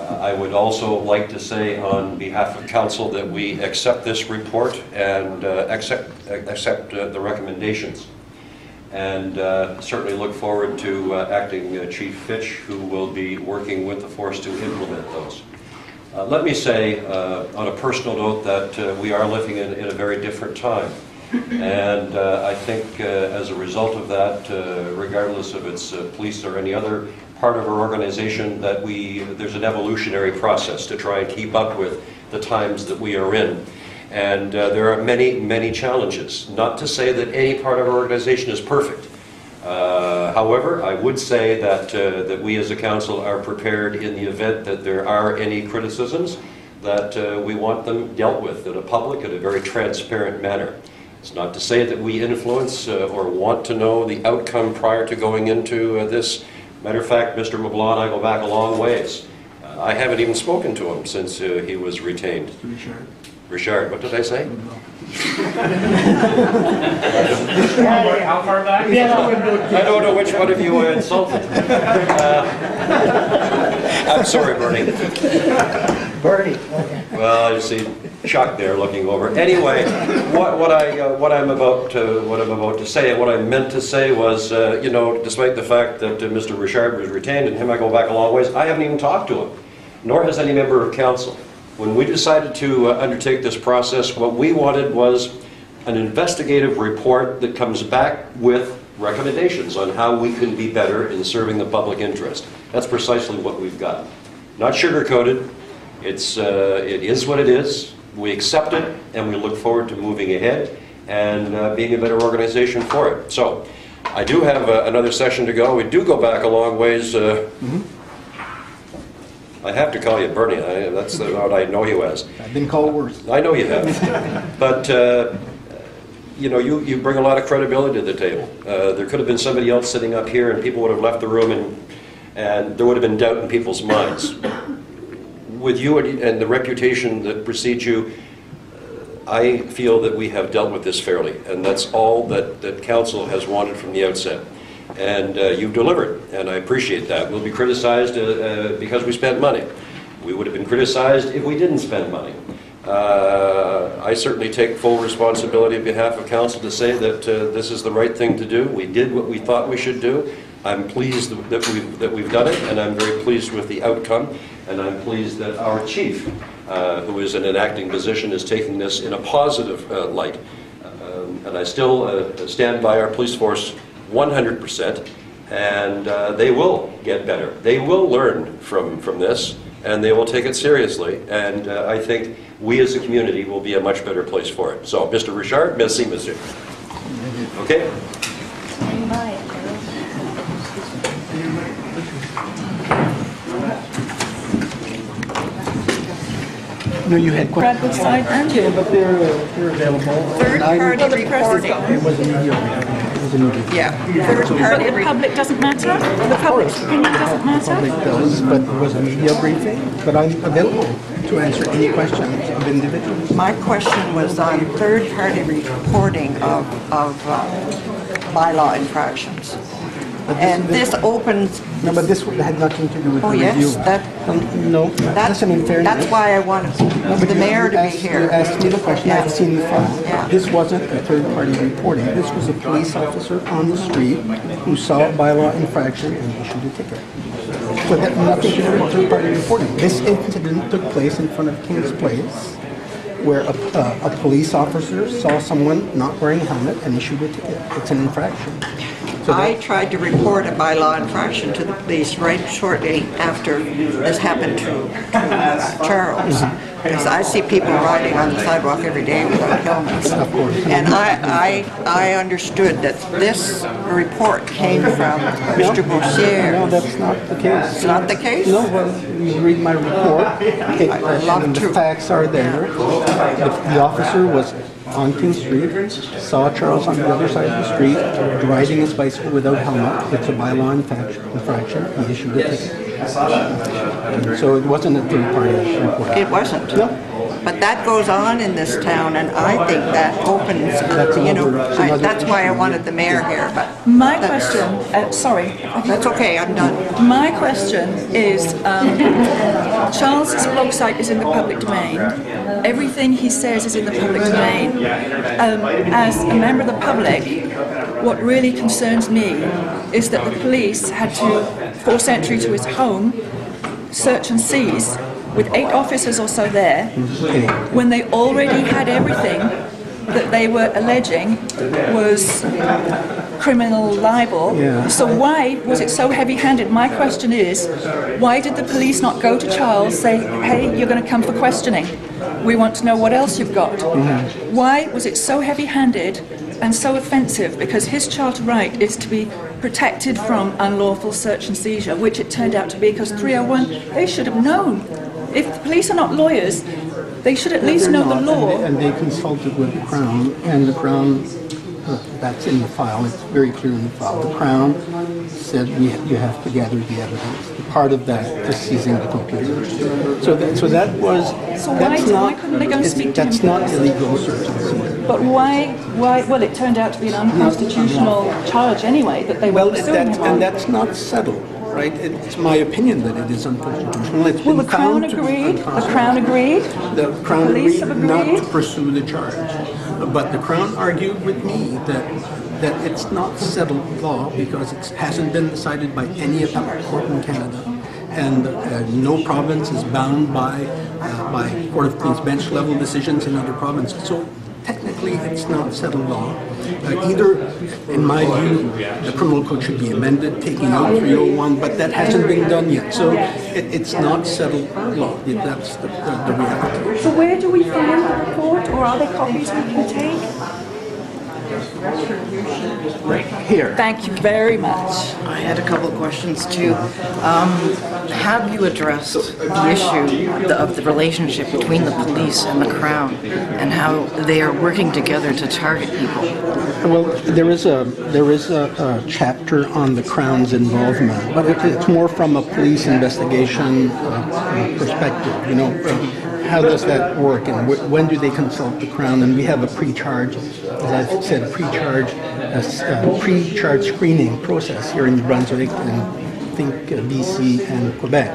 I would also like to say on behalf of council that we accept this report and accept the recommendations, and certainly look forward to Acting Chief Fitch, who will be working with the force to implement those. Let me say on a personal note that we are living in a very different time, and I think as a result of that, regardless of its police or any other part of our organization, that there's an evolutionary process to try and keep up with the times that we are in. And there are many, many challenges. Not to say that any part of our organization is perfect. However, I would say that we as a council are prepared in the event that there are any criticisms, that we want them dealt with in a public and a very transparent manner. It's not to say that we influence or want to know the outcome prior to going into this. Matter of fact, Mr. Leblanc and I go back a long ways. I haven't even spoken to him since he was retained. Richard. Richard, what did I say? How far back? I don't know which one of you I insulted. I'm sorry, Bernie. Bernie, okay. Well, you see Chuck there looking over. Anyway, what I'm about to say, and what I meant to say was, you know, despite the fact that Mr. Richard was retained, and him I go back a long ways, I haven't even talked to him, nor has any member of council. When we decided to undertake this process, what we wanted was an investigative report that comes back with recommendations on how we can be better in serving the public interest. That's precisely what we've got. Not sugar-coated. It is what it is. We accept it, and we look forward to moving ahead and being a better organization for it. So, I do have another session to go. We do go back a long ways. I have to call you Bernie. That's what I know you as. I've been called worse. I know you have. But you know, you bring a lot of credibility to the table. There could have been somebody else sitting up here and people would have left the room and there would have been doubt in people's minds. With you and the reputation that precedes you, I feel that we have dealt with this fairly, and that's all that council has wanted from the outset. And you've delivered, and I appreciate that. We'll be criticized because we spent money. We would have been criticized if we didn't spend money. I certainly take full responsibility on behalf of council to say that this is the right thing to do. We did what we thought we should do. I'm pleased that we've done it, and I'm very pleased with the outcome, and I'm pleased that our chief, who is in an acting position, is taking this in a positive light. And I still stand by our police force 100%, and they will get better. They will learn from this, and they will take it seriously, and I think we as a community will be a much better place for it. So, Mr. Richard, merci, monsieur. Okay? No, you had questions. Bradwood side and you. But they're available. Third-party reporting. It was immediate. Yeah. Third-party. The public doesn't matter? The public's opinion doesn't matter? The public does, but it was a media briefing. But I'm available to answer any questions of individuals. My question was on third-party reporting of bylaw infractions. And this opens... No, but this had nothing to do with the review. Oh, yes? No, listen, in fairness. That's why I wanted the mayor to be here. You asked me the question, Yeah. I've seen the file. Yeah. This wasn't a third-party reporting. This was a police officer on the street who saw a bylaw infraction and issued a ticket. So that had nothing to do with third-party reporting. This incident took place in front of King's Place, where a police officer saw someone not wearing a helmet and issued a ticket. It's an infraction. So I tried to report a bylaw infraction to the police right shortly after this happened to Charles. Because I see people riding on the sidewalk every day without helmets. Of course. And I understood that this report came from Mr. Boursier. No, that's not the case. It's not the case? No, well, you read my report, and the facts are there. The officer was on King Street, saw Charles on the other side of the street, riding his bicycle without helmet. It's a bylaw infraction. He issued a ticket. So it wasn't a third-party report. It wasn't? No. But that goes on in this town, and I think that opens, that's why I wanted the mayor here, but... My question, sorry. That's okay, I'm done. My question is, Charles's blog site is in the public domain. Everything he says is in the public domain. As a member of the public, what really concerns me is that the police had to force entry to his home, search and seize, with 8 officers or so there, when they already had everything that they were alleging was criminal libel. Yeah. So why was it so heavy-handed? My question is, why did the police not go to Charles, say, hey, you're going to come for questioning. We want to know what else you've got. Mm-hmm. Why was it so heavy-handed and so offensive? Because his charter right is to be protected from unlawful search and seizure, which it turned out to be, because 301, they should have known. If the police are not lawyers, they should at least know the law. And they consulted with the Crown, and the Crown, that's in the file, it's very clear in the file. The Crown said you have to gather the evidence. Part of that is seizing the computer. So that was, So why couldn't they go and speak to him? That's not illegal search and seizure. But why, well, it turned out to be an unconstitutional charge anyway, that they were pursuing him on. And that's not settled. Right? It's my opinion that it is unconstitutional. It's Well, been the Crown found to be agreed. The unconstitutional. Crown agreed. The Crown Police agreed have not agreed. to pursue the charge. But the Crown argued with me that it's not settled law because it hasn't been decided by any appellate court in Canada. And no province is bound by Court of Queen's Bench level decisions in other provinces. So technically, it's not settled law. Either, in my view, the criminal code should be amended, taking out 301, but that hasn't been done yet. So it's not settled law. That's the reality. So where do we find the report, or are there copies we can take? Right here. Thank you very much. I had a couple of questions too. Have you addressed the issue of the relationship between the police and the Crown and how they are working together to target people? Well, there is a chapter on the Crown's involvement, but it's more from a police investigation perspective. You know, how does that work, and when do they consult the Crown? And we have a pre-charge, as I've said, pre-charge screening process here in Brunswick and I think BC and Quebec.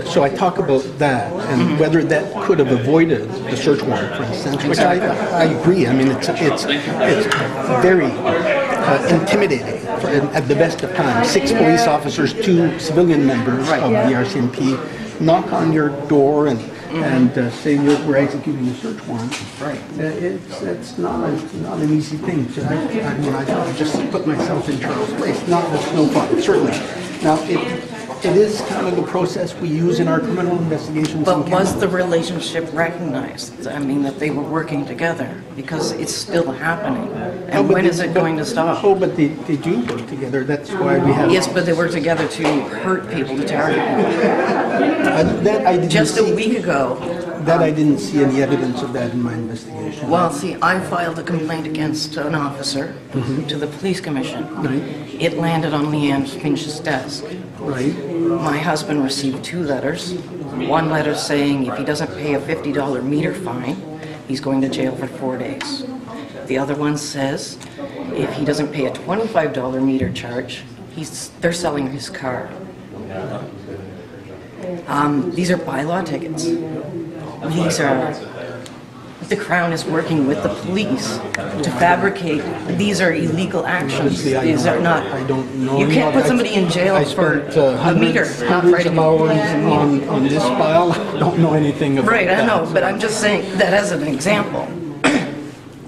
So I talk about that and whether that could have avoided the search warrant, for instance, which I agree. I mean, it's very intimidating at the best of times. 6 police officers, 2 civilian members of the RCMP knock on your door and say we're executing a search warrant. Right. It's not an easy thing. I mean, I just put myself in Charles' place. It's no fun, certainly. Now, it is kind of the process we use in our criminal investigations. But was the relationship recognized? I mean, that they were working together, because it's still happening. And when is it going to stop? Oh, but they do work together. That's why we have... Yes, but they work together to hurt people, to target people. That I didn't Just see. a week ago. That I didn't see any evidence of that in my investigation. Well, see, I filed a complaint against an officer to the police commission. Right. It landed on Leanne Finch's desk. Right. My husband received 2 letters. One letter saying if he doesn't pay a $50 meter fine, he's going to jail for 4 days. The other one says if he doesn't pay a $25 meter charge, they're selling his car. These are bylaw tickets. The Crown is working with the police to fabricate. These are illegal actions. These are not. I don't know. You can't put somebody in jail for a meter, not writing on this file. I don't know anything about Right, that. I know, but I'm just saying that as an example.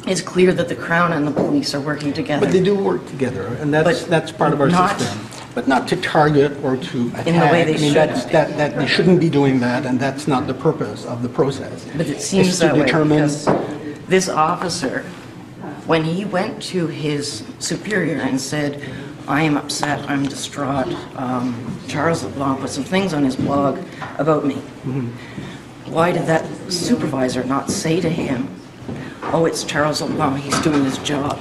It's clear that the Crown and the police are working together. But they do work together, and that's part of our system. But not to target or to attack. In the way they I mean, should. that they shouldn't be doing that, and that's not the purpose of the process. But it seems It's to that way determine- because this officer, when he went to his superior and said, I am upset, I'm distraught, Charles Leblanc put some things on his blog about me. Why did that supervisor not say to him, oh, it's Charles Leblanc, he's doing his job?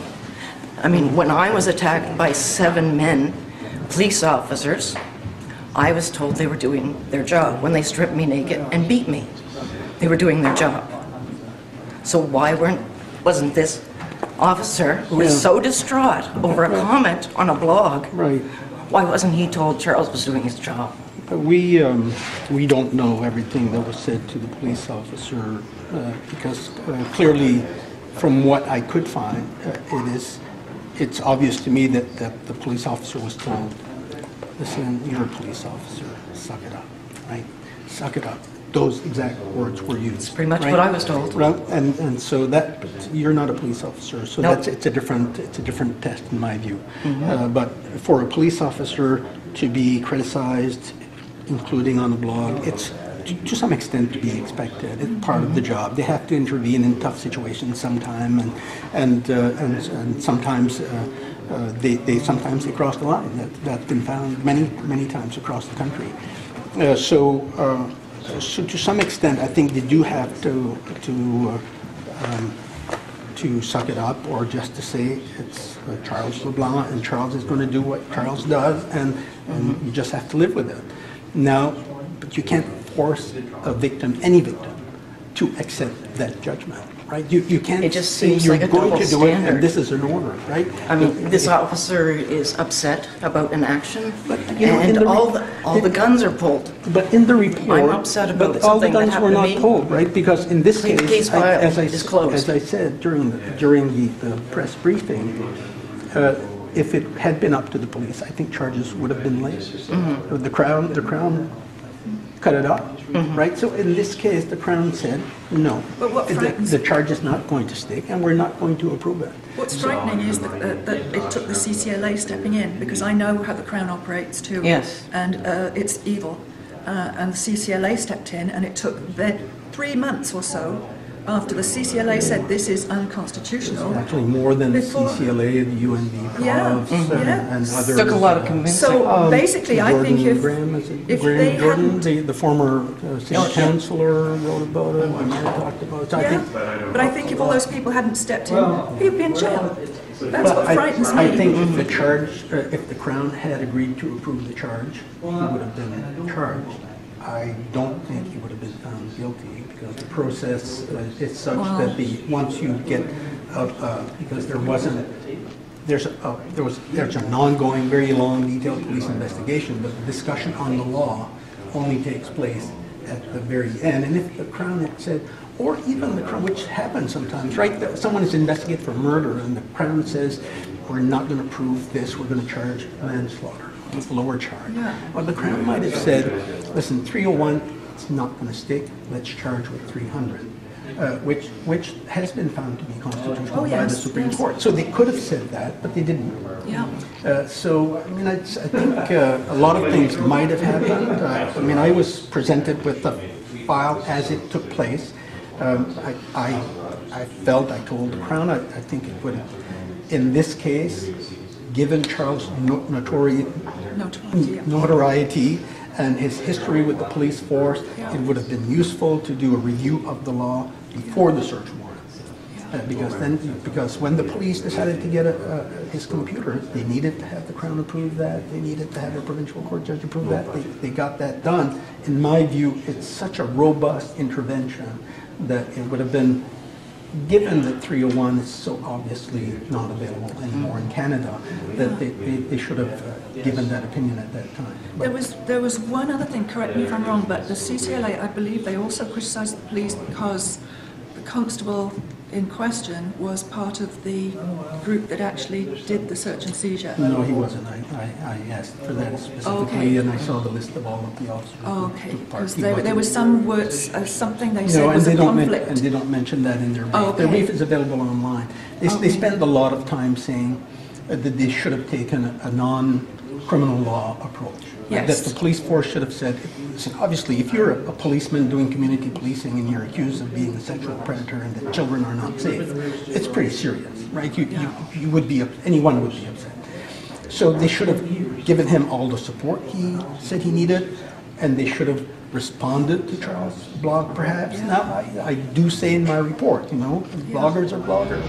I mean, when I was attacked by 7 men, police officers, I was told they were doing their job. When they stripped me naked and beat me, they were doing their job. So why wasn't this officer, who is so distraught over a comment on a blog, why wasn't he told Charles was doing his job? We don't know everything that was said to the police officer because clearly, from what I could find, it's obvious to me that the police officer was told, listen, you're a police officer, suck it up, right? Suck it up. Those exact words were used. It's pretty much what I was told. Right? And so that you're not a police officer, so it's a different test in my view. But for a police officer to be criticized, including on a blog, it's to some extent to be expected. It's part of the job. They have to intervene in tough situations sometime, and sometimes they sometimes cross the line. That's been found many times across the country. So to some extent, I think they do have to suck it up, or just to say it's Charles Leblanc, and Charles is going to do what Charles does, and you just have to live with it. Now, but you can't force a victim, any victim, to accept that judgment, right? You can't. It just say seems you're like a going double to do it, standard. and this is an order, right? I mean, this officer is upset about an action, you know, and all the guns are pulled. But in the report, I'm upset about but all the something that guns were happened to not me. pulled, right? Because in this The case, case file as is closed. as I said during the press briefing, if it had been up to the police, I think charges would have been laid. The Crown cut it off, right? So in this case, the Crown said, no, But what frightens- the charge is not going to stick, and we're not going to approve it. What's frightening is that it took the CCLA stepping in, because I know how the Crown operates too. Yes. And it's evil. And the CCLA stepped in, and it took 3 months or so after the CCLA said this is unconstitutional. Actually, more than the Before- CCLA, the UNV, Yeah, Profs, and others. Took a lot of convincing. So basically, I think Gordon if Graham, is it if Graham they Gordon, hadn't- the former city councillor wrote about it, we might have talked about it. So I Yeah, think- but I think if all those people hadn't stepped in, he'd be in jail. That's But what frightens me. I think if the charge, if the Crown had agreed to approve the charge, he would have been charged. I don't think he would have been found guilty because the process is such that once you get, because there's an ongoing, very long, detailed police investigation, but the discussion on the law only takes place at the very end. And if the Crown had said, or even the Crown, which happens sometimes, right? Someone is investigated for murder and the Crown says, we're not going to prove this, we're going to charge manslaughter with lower charge. Yeah. Well, the Crown might have said, listen, 301, it's not going to stick, let's charge with 300, which has been found to be constitutional by the Supreme Court. So they could have said that, but they didn't. Yeah. So, I mean, I think a lot of things might have happened. I mean, I was presented with the file as it took place. I felt, I told the Crown, I think it would have, in this case, given Charles' notoriety and his history with the police force, it would have been useful to do a review of the law before the search warrant. Because when the police decided to get his computer, they needed to have the Crown approve that, they needed to have a provincial court judge approve that, they got that done. In my view, it's such a robust intervention that it would have been, given that 301 is so obviously not available anymore in Canada, that they should have given that opinion at that time. There was one other thing, correct me if I'm wrong, but the CCLA, I believe they also criticised the police because the constable in question was part of the group that actually did the search and seizure. No, he wasn't. I asked for that specifically, and I saw the list of all of the officers. Okay, because there was some words, something they said no, was a conflict. And they don't mention that in their brief. Their brief is available online. They spend a lot of time saying that they should have taken a non-criminal law approach. Yes. That the police force should have said, listen, obviously, if you're a policeman doing community policing and you're accused of being a sexual predator and that children are not safe, it's pretty serious, right? You would be, anyone would be upset. So they should have given him all the support he said he needed, and they should have responded to Charles' blog, perhaps. Now, I do say in my report, bloggers are bloggers.